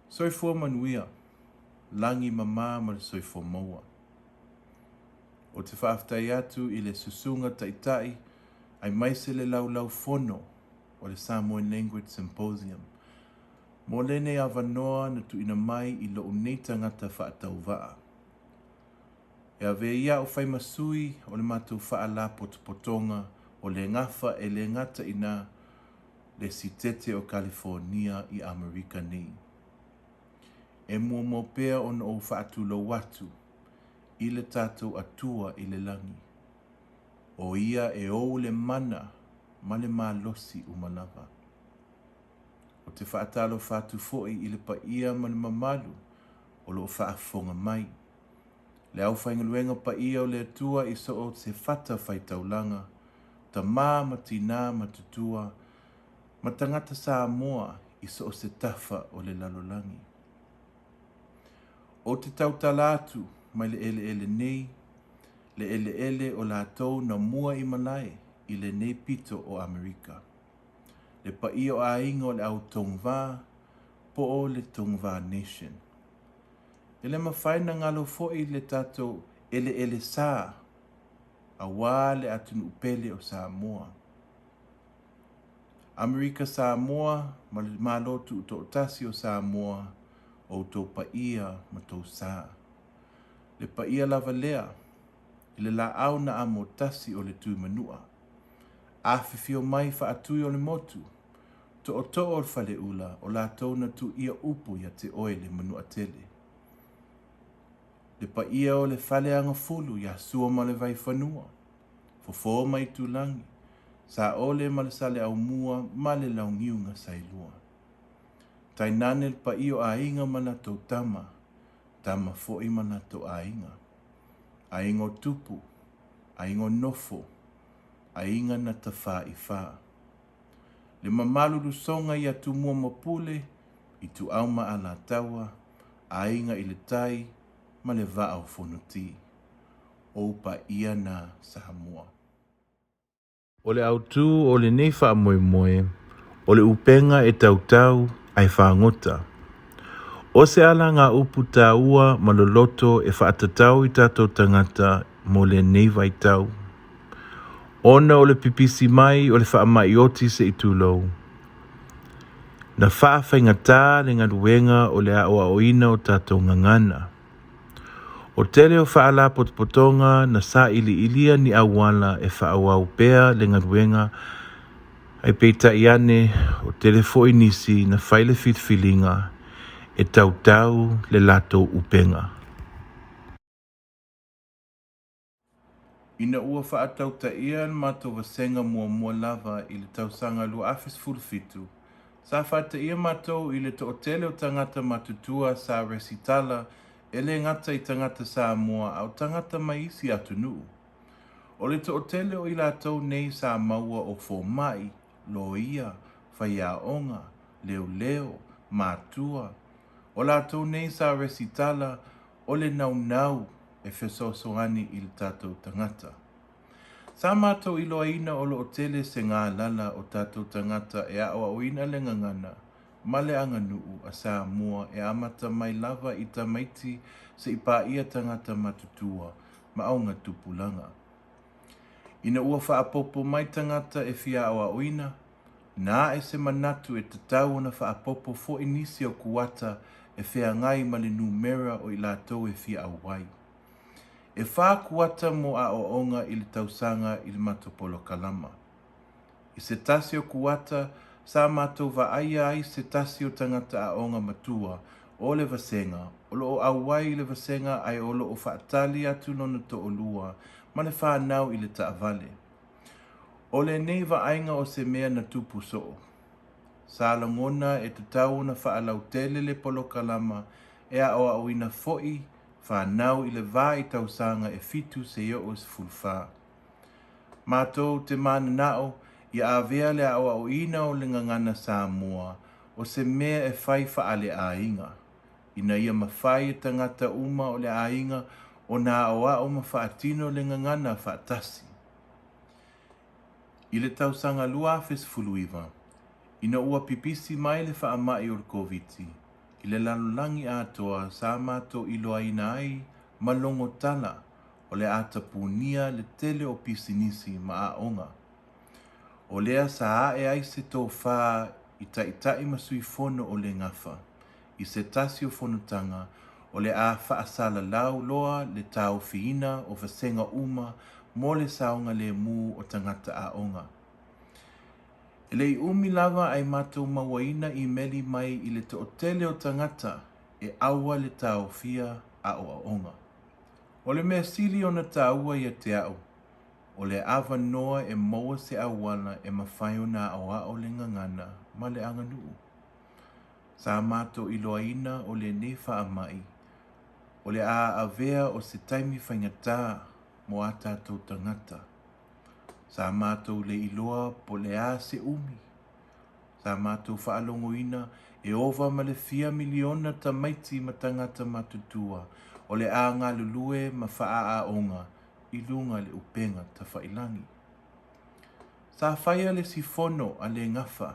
Soifua manuia, langi mama ma le soifua maua. O te whaaftai atu i le susunga taitai, ai maise le lau fono o le Samoan Language Symposium. Mo lene a wanoa na tu ina mai i lo unei tangata whaatau waa. E a veia o whai masui o le mātou whaala potopotonga o le ngafa e le ngata ina le sitete o California i Amerika nei. E mua mopea on o whaatu lo watu i le tātou atua i le langi. O ia e o le mana ma le malosi umalawa. O te whaatalo whatu foi i le paia ma le mamalu o lo whaafonga mai. Le au whaingaluenga paia o le atua i so o se whata whaitaulanga, ta ma tina ma tutua, ma tangata Samoa i so o se tafa o le lalolangi. O te tautalatu mai le ele nei, le ele o lātou na mua i malai i le nei pito o Amerika. Le paia o ainga o le au tongva, po o le tongva nation. E le mawhaina ngalo foi le tatou ele sā, a wā le atunu upele o Samoa. Amerika Samoa, ma le malotu uto otasi o Samoa, o tō paia ma tō sā. Le paia lava lea, i le la au na amo tasi o le tū manua. A whiwhio mai wha atui o le motu, to o le whale ula o la tōna tu ia upu ia te oe le manua tele. Le paia o le whale anga fulu ia sua ma le vai whanua, fofo mai tūlangi, sa ole ma le sale au mua ma le laungiunga sailua. Tainane le paia o ainga mana tō tama, tama fo'i mana tō ainga. Ainga o tupu, ainga o nofo, ainga na ta wha. Le mamalu rusonga ia tu mua mapule, i tu auma ala taua, ainga i le tai, ma le vaa o fonoti. O pa ia na Samoa. O le autu o le neifa moe, o le upenga e tautau ai whaangota. O se ala ngā upu tā ua maloloto e whaatatau i tātou tangata mo le neiva i tau. Ona o le pipisi mai o le whaamaioti se i tūlou. Na whaawhaingatā le ngaruenga o le Ā'oga o tātou ngangana. O tele o whaala potpotonga na SAILI ilia ni awala e whaawau pea le ngaruenga ai peita iane o telefoi nisi na whaile fitfilinga e tautau le lato upenga. Ina ua whaatau ta ian mato wasenga mua lava i le tausanga lua afis fulfitu. Sa whaata ia mato i le to otele o tangata matutua sa resitala e le ngata i tangata Samoa au tangata maisi atu nuu. O le to otele o i latou nei sa maua o fomai, loia, whaiaonga, leo, matua. O latou nei sa resitala o le nau e whesosoani i le tātou tangata. Sa mātou i loaina o lo otele se ngā lala o tātou tangata e Ā'oga le ngangana, ma le anga nuu a Samoa e Amata mai lava i tamaiti se i pāia tangata matutua ma aunga tupulanga. Ina ua whaapopo mai tangata e fia Ā'oga, nā e se manatu e tatau na whaapopo fo inisi o kuata e whea ngai ma le numera o i lātou e fia Hawai'i. E wha kuata mo Ā'oga i le tausanga i le matopolo kalama. I se tasi o kuata, sa mātou vaaia ai se tasi o tangata Ā'oga matua o le vasenga, o lo o Hawai'i le vasenga ai o lo o whaatali atu nona to o lua, ma le whanau i le taavale. O le nei vaainga o se mea na tupu soo. Sa langona e tatau na whaalautele le polo kalama e Ā'oga fo'i, whanau i le vā i tausanga e fitu se io o se fulwha. Mātou te mananao i awea le Ā'oga o le ngangana Samoa o se mea e whai whaale ainga. Ina ia mawhai e tangata uma o le ainga o nā Ā'oga o mawhaatino le ngangana whaatasi. I le tausanga lua fesfuluiva, ina ua pipisi mai le whaamai o le KOMITI, i le lalolangi Atua sa mātou iloaina ai malongo tala o le atapunia le tele o pisinisi ma Ā'oga. O lea sa ae ai se Tofa i taitai masui fono o le Gafa, i se tasi o Fonotaga o le a whaasala lau loa le tau fiina o vasenga uma mo le saonga le mu o tangata Ā'oga. E le umi lava ai mātou mawaina i meli mai i le to'otele o tangata e aua le tau fia a o Ā'oga. O le mea sili o na taua ia te au, o le awa noa e maua se awala e mawhai o na Ā'oga le ngangana ma le anganuu. Sa mātou iloaina o le ne whaamai, o le a avea o se taimi whaingatā mo a tātou tangata. Sa mātou le iloa po le a se umi. Sa mātou whaalongoina e ova ma le 4 miliona tamaiti ma tangata matutua o le a ngā lulue ma wha Ā'oga i lunga le upenga ta whailangi. Sa whaia le sifono a le Gafa,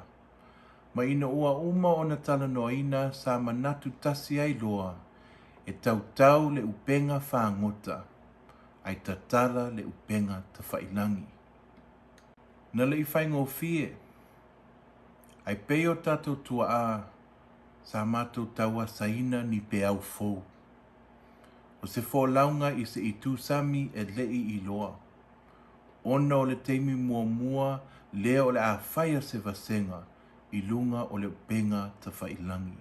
ma ina ua uma o na talanoaina sa manatu tasi ai loa e tautau le upenga whaangota ai tatala le upenga ta whailangi. Na le i whaingo fie, ai peo tātou tua a sa mātou taua saina ni pe au fou. O se fōlaunga i se itu sami e lei i loa. Ona o le teimi mua mua lea o le a whaia se vasenga i lunga o le upenga ta whailangi.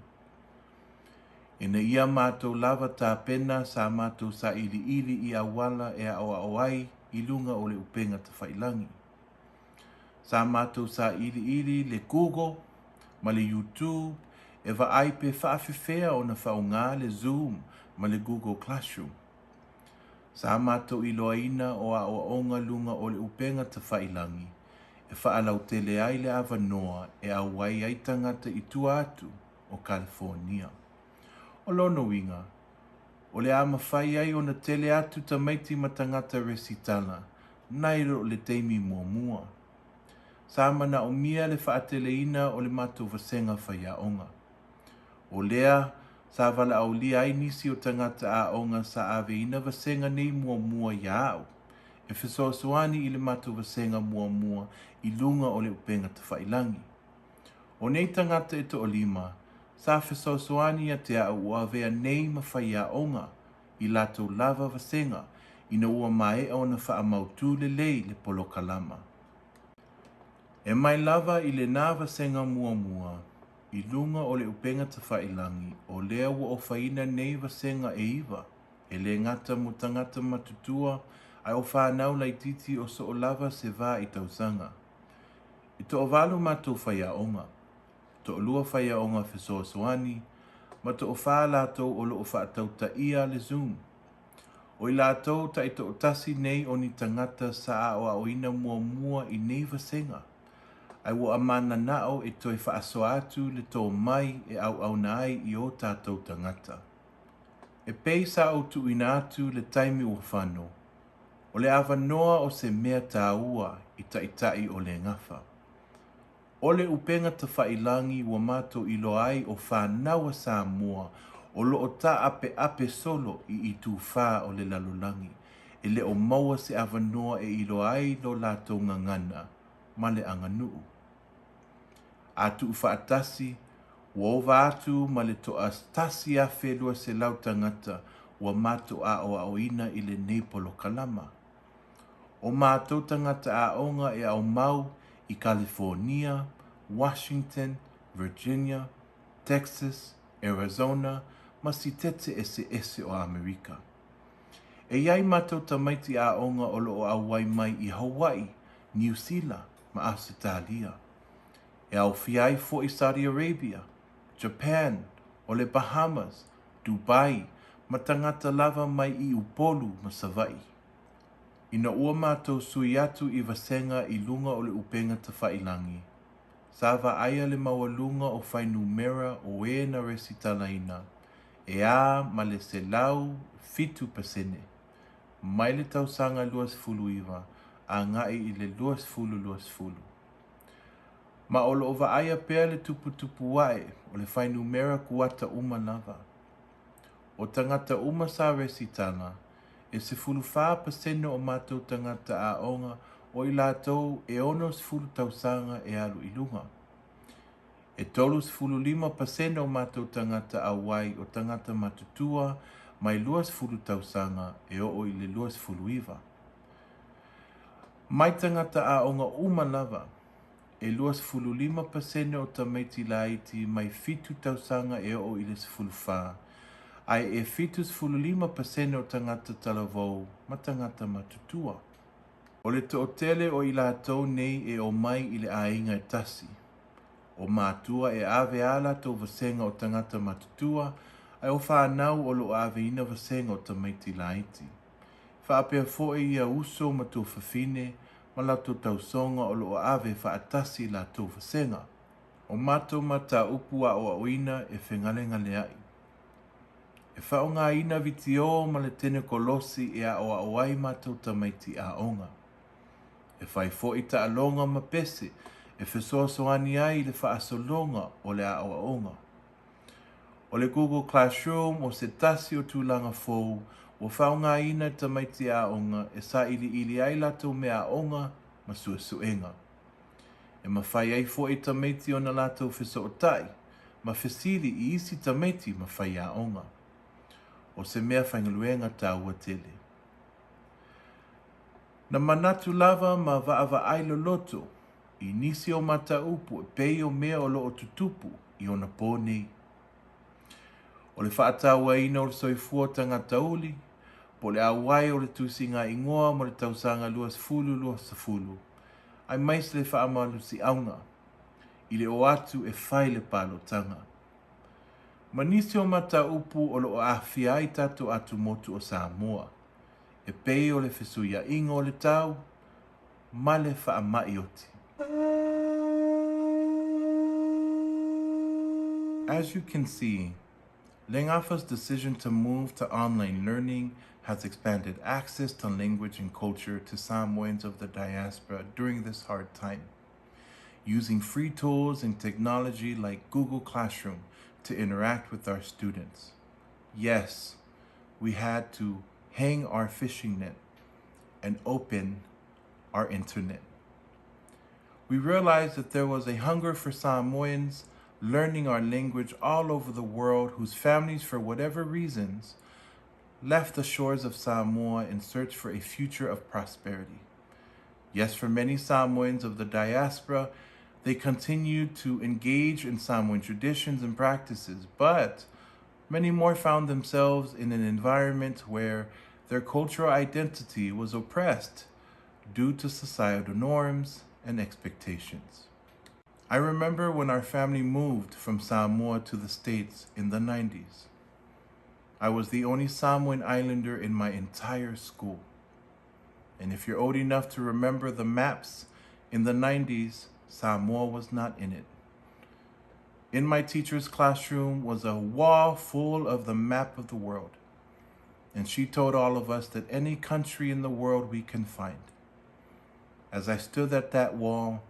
E na ia mātou lava tā pena sa mātou sa ili i awala e Alaoi'a i lunga o le upenga ta whailangi. Sa mātou sa ili le Google, ma le YouTube, e wa ai pe whaafewhea o na whaunga le Zoom, ma le Google Classroom. Sa mātou iloaina o Ā'oga lunga o le upenga ta whailangi, e whaalau tele ai le awanoa e Hawai'i ai tangata i tua atu o California. O lono winga, o le amawhai ai o na tele atu tamaiti ma tangata resitala, nairo le teimi mua mua. Sa mana o mia le whaateleina o le mātou vasenga whai Ā'oga. O lea, sa wala au lia ai nisi o tangata Ā'oga sa aveina vasenga nei mua mua iau. E fesoasoani i le mātou vasenga mua mua i lunga o le upenga ta whailangi. O nei tangata e to o lima, sa fesoasoani a te au ua avea nei ma whai Ā'oga i latou lava vasenga ina ua mai o na whaamautu le lei le polo kalama. E mai lava i le nā vasenga mua mua, i lunga o le upenga ta whailangi, o lea ua o whaina nei vasenga e iwa, e le ngata mo tangata matutua, ai o whanau lai titi o so o lava se vā i tausanga. I to o walu mātou whai Ā'oga, to o lua whai Ā'oga fesoasoani, ma to o wha lātou o lo o whaatau ta ia le Zoom. O i lātou ta i to o tasi nei o ni tangata sa Ā'oga mua mua i nei vasenga. Ai wa amana nao e toi whaasoa atu le tō mai e au nai i o tātou tangata. E pei sa o tu ina atu le taimi ua whano. O le awanoa o se mea tāua i taitai o le Gafa. O le upenga ta whailangi ua mātou ilo ai o whanaua Samoa o lo o ta ape solo i tu wha o le lalolangi. E le o maua se awanoa e ilo ai lo lātou ngangana. Ma le anganuu. Atu whaatasi, ua ova atu ma le toa tasi a whelua se lau tangata ua mātou Ā'oga i le neipolo kalama. O mātou tangata Ā'oga e au mau i California, Washington, Virginia, Texas, Arizona, ma si tete ese o Amerika. E iai mātou tamaiti Ā'oga o lo o awai mai i Hawai'i, New Zealand, ma Australia. E au fiai fo i Saudi Arabia, Japan, o le Bahamas, Dubai, ma tangata lava mai i upolu ma Sava'i. Ina ua mātou sui atu i vasenga i lunga o le upenga ta whailangi. Sava aia le mawalunga o whainu mera o e na resitalaina. E a ma le se lau 7%. Mai le tausanga luas fuluiva, a ngai I le luas fulu. Ma o lo vaaia pea le tupu wae o le whainumera kuata uma lava. O tangata uma sa resitanga, e se fulu 5% o mātou tangata Ā'oga o I lātou e ono se fulu tausanga e alu ilunga. E tolu se fulu 5% o mātou tangata Hawai'i o tangata matutua mai luas fulu tausanga e o I le luas fulu iwa. Mai tangata Ā'oga uma lava, e luas fulu 5% o tamaiti laiti mai fitu tausanga e o I le fulu wha. Ai e fitus fulu 5% o tangata talavou ma tangata matutua. O le to'otele o I lātou nei e o mai I le ainga e tasi. O mātua e ave ala tō vasenga o tangata matutua, ai o whanau o lo ave ina vasenga o tamaiti laiti. Whaapea foe ia uso ma tō whawhine, ma la tō tausonga o lo ave whaatasi la tō vasenga. O mātou mata upu a o aoina e whengalengale ai. E whaonga ina vitio ma le tene kolosi e a o Aoi'a mātou tamaiti Ā'oga. E whai foe ta alonga ma pese, e whesoasoani ai le whaasolonga o le Ā'oga. O le Google Classroom o se tasi o tūlanga fōu, o whaonga ina tamaiti Ā'oga e SAILI ai latou me Ā'oga ma suenga. E ma whai ai foe tamaiti o na latou whesootai, ma whesili I isi tamaiti ma whai Ā'oga. O se mea whaingaluenga tāua tele. Na manatu lava ma vaava ai loto, I nisi o mata upu e pei o mea o loo tutupu I ona pōnei. O le whaataua ina o le soifua tangata uli, po le Hawai'i o le tusinga ingoa mo le tausanga luas fulu. Ai mais le whaamalu si aunga, I le o atu e whai le palo tanga. Ma nisi o mata upu o loo awhia ai tato atu motu o Samoa, e pei o le whesuia ingo o le tau, ma le whaamai oti. As you can see, Gafa's decision to move to online learning has expanded access to language and culture to Samoans of the diaspora during this hard time, using free tools and technology like Google Classroom to interact with our students. Yes, we had to hang our fishing net and open our internet. We realized that there was a hunger for Samoans learning our language all over the world whose families, for whatever reasons, left the shores of Samoa in search for a future of prosperity. Yes, for many Samoans of the diaspora, they continued to engage in Samoan traditions and practices, but many more found themselves in an environment where their cultural identity was oppressed due to societal norms and expectations. I remember when our family moved from Samoa to the States in the 90s. I was the only Samoan islander in my entire school. And if you're old enough to remember the maps in the 90s, Samoa was not in it. In my teacher's classroom was a wall full of the map of the world. And she told all of us that any country in the world we can find. As I stood at that wall,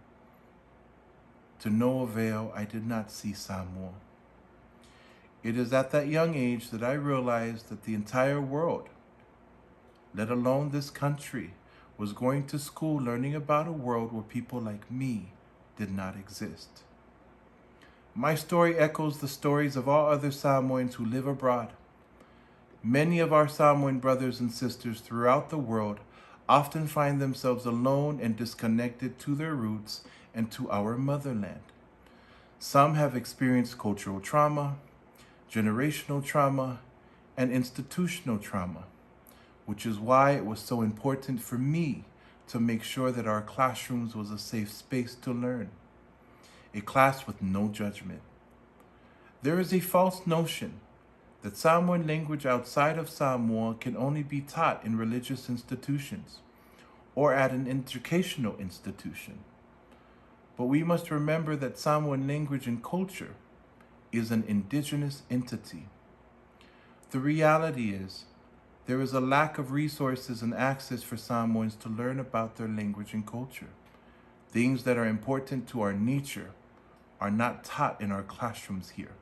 to no avail, I did not see Samoa. It is at that young age that I realized that the entire world, let alone this country, was going to school learning about a world where people like me did not exist. My story echoes the stories of all other Samoans who live abroad. Many of our Samoan brothers and sisters throughout the world often find themselves alone and disconnected to their roots and to our motherland. Some have experienced cultural trauma, generational trauma, and institutional trauma, which is why it was so important for me to make sure that our classrooms was a safe space to learn, a class with no judgment. There is a false notion that Samoan language outside of Samoa can only be taught in religious institutions or at an educational institution. But we must remember that Samoan language and culture is an indigenous entity. The reality is, there is a lack of resources and access for Samoans to learn about their language and culture. Things that are important to our nature are not taught in our classrooms here.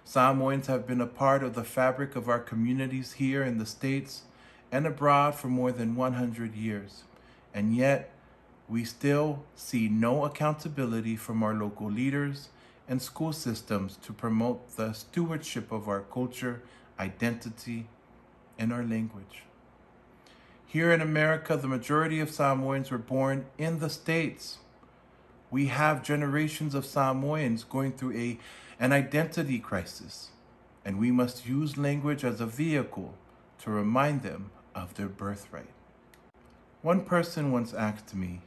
Samoans have been a part of the fabric of our communities here in the States and abroad for more than 100 years, and yet we still see no accountability from our local leaders and school systems to promote the stewardship of our culture, identity, and our language. Here in America, the majority of Samoans were born in the States. We have generations of Samoans going through an identity crisis, and we must use language as a vehicle to remind them of their birthright. One person once asked me,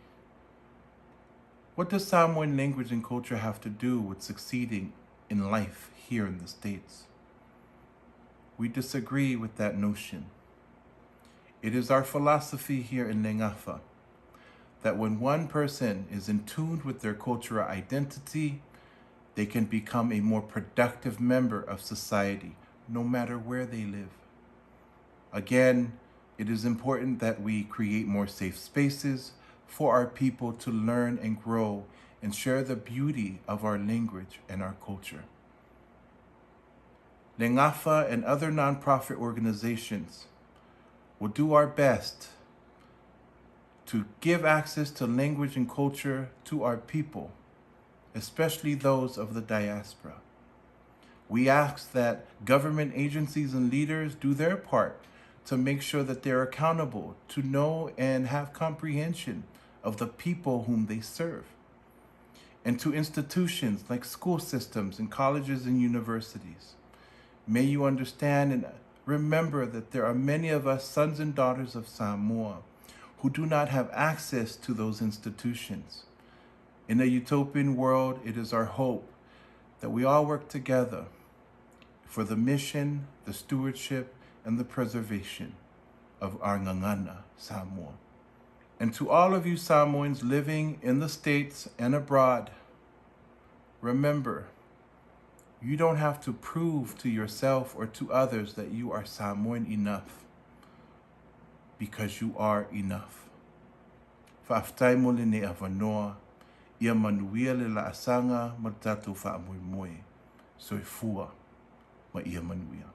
what does Samoan language and culture have to do with succeeding in life here in the States? We disagree with that notion. It is our philosophy here in Gafa that when one person is in tune with their cultural identity, they can become a more productive member of society, no matter where they live. Again, it is important that we create more safe spaces for our people to learn and grow and share the beauty of our language and our culture. Gafa and other nonprofit organizations will do our best to give access to language and culture to our people, especially those of the diaspora. We ask that government agencies and leaders do their part to make sure that they're accountable, to know and have comprehension of the people whom they serve. And to institutions like school systems and colleges and universities. May you understand and remember that there are many of us sons and daughters of Samoa who do not have access to those institutions. In a utopian world, it is our hope that we all work together for the mission, the stewardship, and the preservation of our ngangana, Samoa. And to all of you Samoans living in the States and abroad, remember, you don't have to prove to yourself or to others that you are Samoan enough, because you are enough. Whaaftai mole ne awanoa, ia manuia le la asanga ma tātou whaamoemoe, soifua ma ia manuia.